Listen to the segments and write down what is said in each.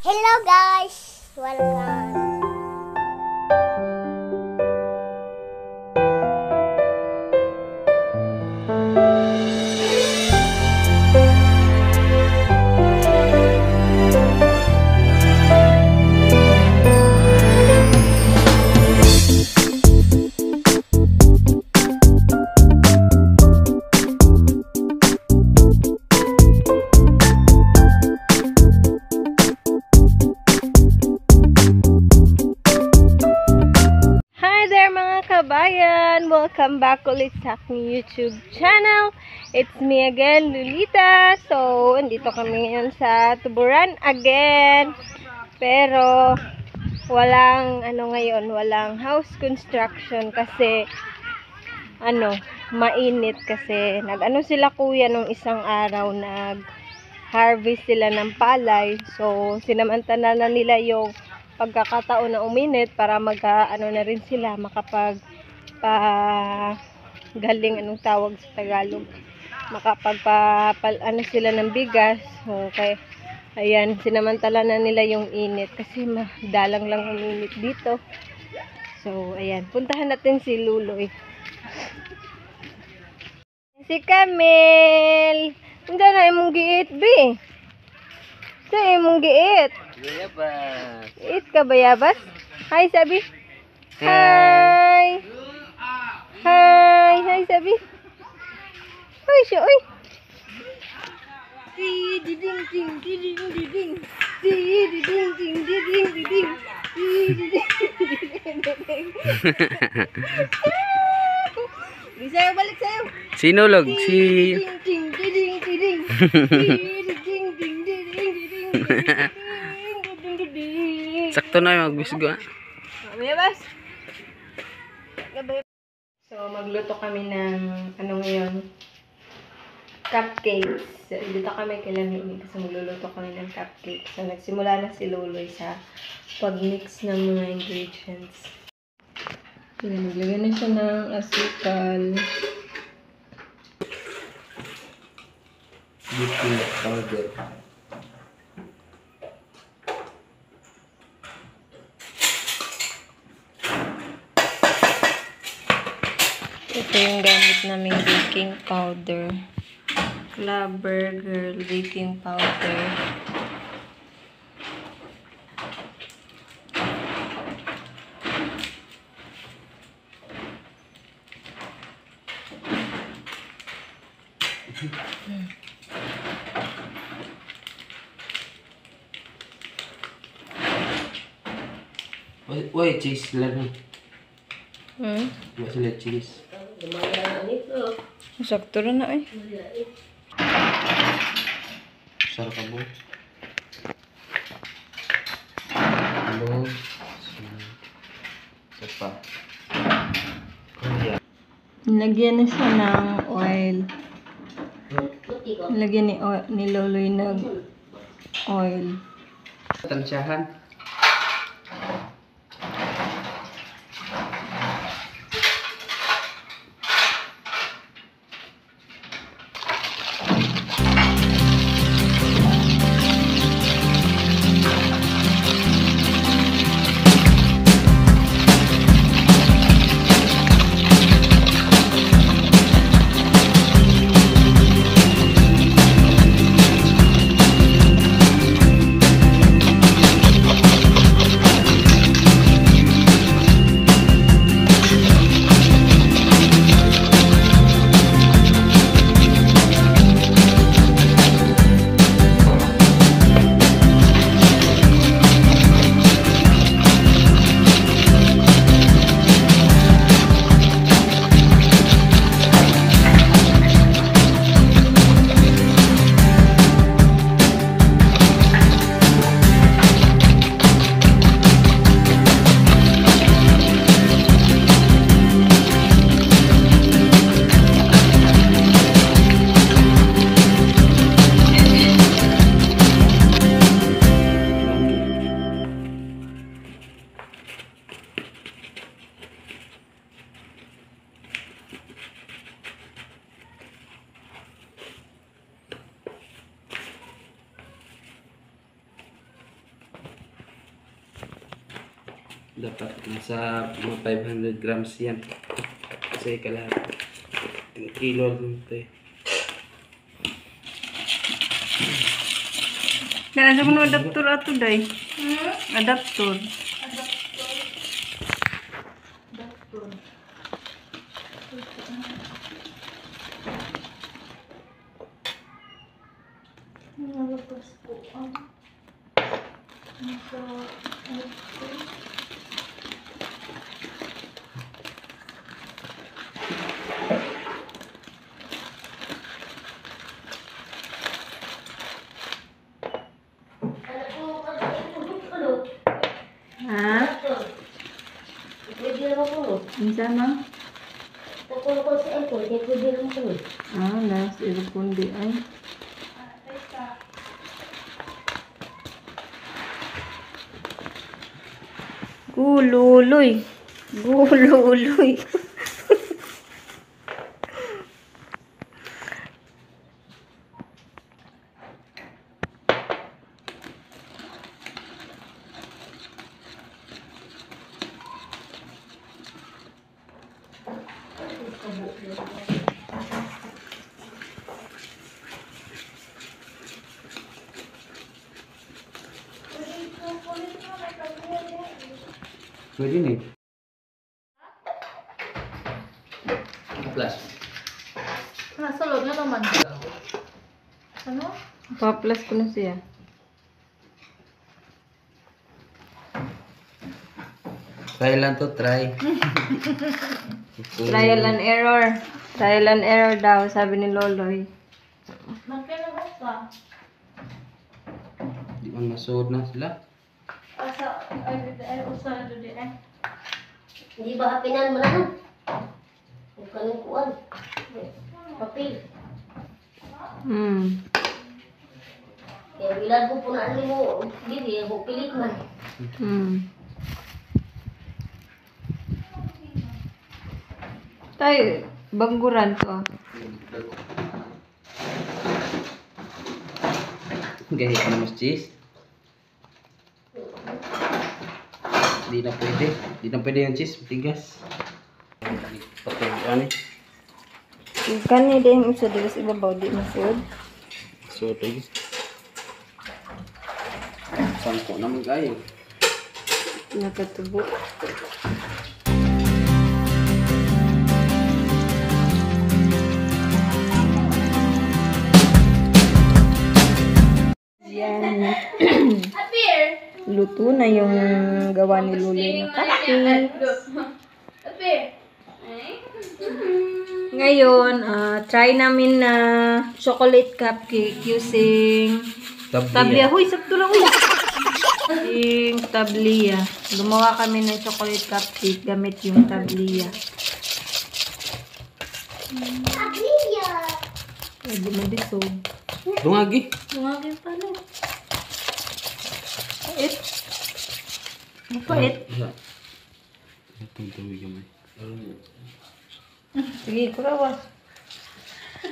Hello guys! Welcome! Kabayan, welcome back ulit sa aking YouTube channel. It's me again, Lolita. So, andito kami ngayon sa Tuburan again. Pero walang walang house construction kasi mainit kasi sila kuya nung isang araw nag-harvest sila ng palay. So, sinamantala na nila yung pagkakataon na uminit para na rin sila makapag galing tawag sa Tagalog, sila ng bigas. Okay, ayan, sinamantala na nila yung init kasi madalang lang uminit dito. So ayan, puntahan natin si Luloy, si Camille. Hindi na imong giit bi, sa imong giit bayabas. Eat ka bayabas? Hi, sabi. Hi. Hi. Hi, sabi. Hi, siya, oy. Diding, ding, diding, diding. Diding, ding, diding, diding. Diding, diding. Bisa balik sa'yo. Sinulog si... Diding, ding, diding, diding. Diding, ding, diding, diding. Sakto na yung magbisgo. Bayabas. So, magluto kami ng ngayon? Cupcakes. So, dito kami kailan kasi magluluto kami ng cupcakes. So, nagsimula na si Luloy sa pag-mix ng mga ingredients. So, naglagay na siya ng asukal. Baking powder. Ito yung gamit naming baking powder. Clever Girl baking powder. Wait, cheese lang. Wala sila cheese. Sakto na eh. Sarap ka mo. Hello. Sapa. Nilagyan na siya ng oil. Nilagyan ni Loloy ng oil. Tansyahan. Dapat nasa mga 500 grams yan. Kasi kalahati. Kilo lang ito eh. Kaya sa mga adapter ato day. Adapter. Ha? Pwede naman po. Minsan ma'am? Pagkulo ko sa airport, pwede naman po. Ah, last earphone di ay. Gululoy. Gululoy. Pwede na eh. Plus. Nasa loob na naman. Ano? Pa-plus ko na siya. Try lang to, try. Trial and error. Trial and error daw, sabi ni Loloy. Magkailangan ka. Di man masuod na sila. Asa, ay, usa na doon eh. Hindi ba hapinan mo na? Huwag ka nang kuwan. Papel. Kaya bilad ko po na mo. Hindi, ako pilit man. Tay, bangguran to. Gahit na mas cheese. Di na pwede. Di na pwede yung cheese. Matigas. Patay ano eh. Kani din isa dito sa ibabaw di masud. So, ito sangko naman kayo. Nakatubo. Yan. Luto na yung gawa ni Luli na cupcakes. Ngayon, try namin na chocolate cupcake using tablia. Huy, sakto lang. Yung tablia. Gumawa kami ng chocolate cupcake gamit yung tablia. Tablia! Pwede madisog. Dungagi. Lumagay pala. Pait. Mapait. Itong tawig gamay. Sige, kurawas.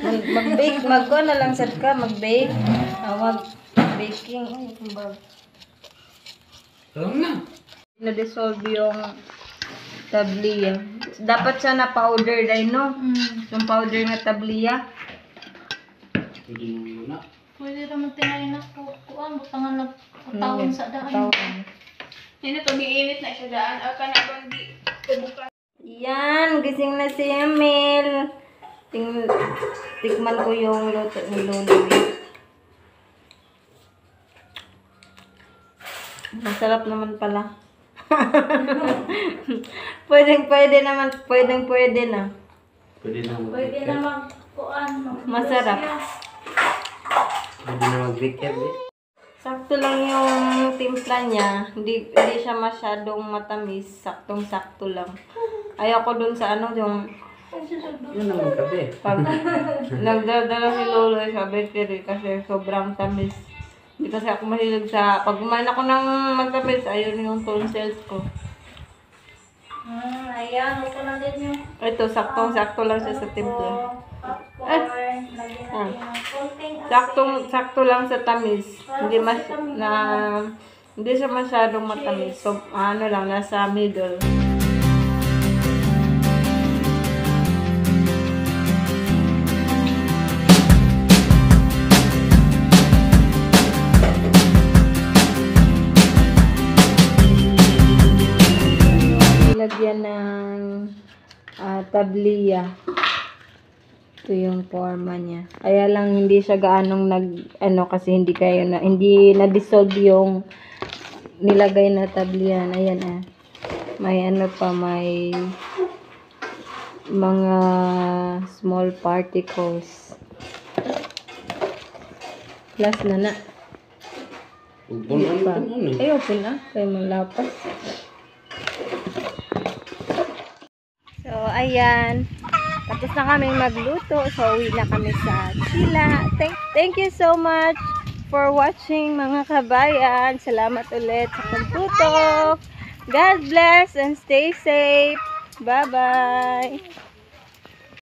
Mag-bake. Mag-go na lang sad ka. Mag-bake. Mag-baking. Ay, itong bag. Alam na. Na-dissolve yung tablia. Dapat siya na powder dahil, no? Yung powder na tablia. Pwede nung muna. Pwede naman tinayin na kuan, butangan na tawon sa daan. Yan na to, giinit na siya daan. Aka na bang di kubuka. Yan, gising na si Emil. Tikman ko yung luto ni Lolo. Masarap naman pala. pwede naman, pwede na. Pwede na mag-bake. Pwede naman kuan. Masarap. Pwede na mag-bake yan eh. Sakto lang yung timpla niya. Hindi siya masyadong matamis. Saktong-sakto lang. Ayoko dun sa ano, yung Yun naman kape. pag nagdadala si Lolo sa bakery kasi sobrang tamis. Hindi kasi ako mahilig sa, pag kumain ako ng magtamis, ayun yung tonsils ko. Ayan, ito na din yung Ito, saktong-sakto lang siya sa timpla. popcorn. Lagyan natin Ah. ng konting asin. Sakto lang sa tamis. Hindi mas na Hindi siya masyadong matamis. So, ano lang, nasa middle. Nilagyan ng tabliya. Ito yung forma niya. Kaya lang hindi siya gaanong kasi hindi na-dissolve yung nilagay na tablian. Ayan May may mga small particles. Last na. Pupunan mo na. Ay, open na. Kaya malapas. So, ayan. Tapos na kaming magluto. So, uwi na kami sa Chila. Thank you so much for watching, mga kabayan. Salamat ulit sa pagtutok. God bless and stay safe. Bye-bye.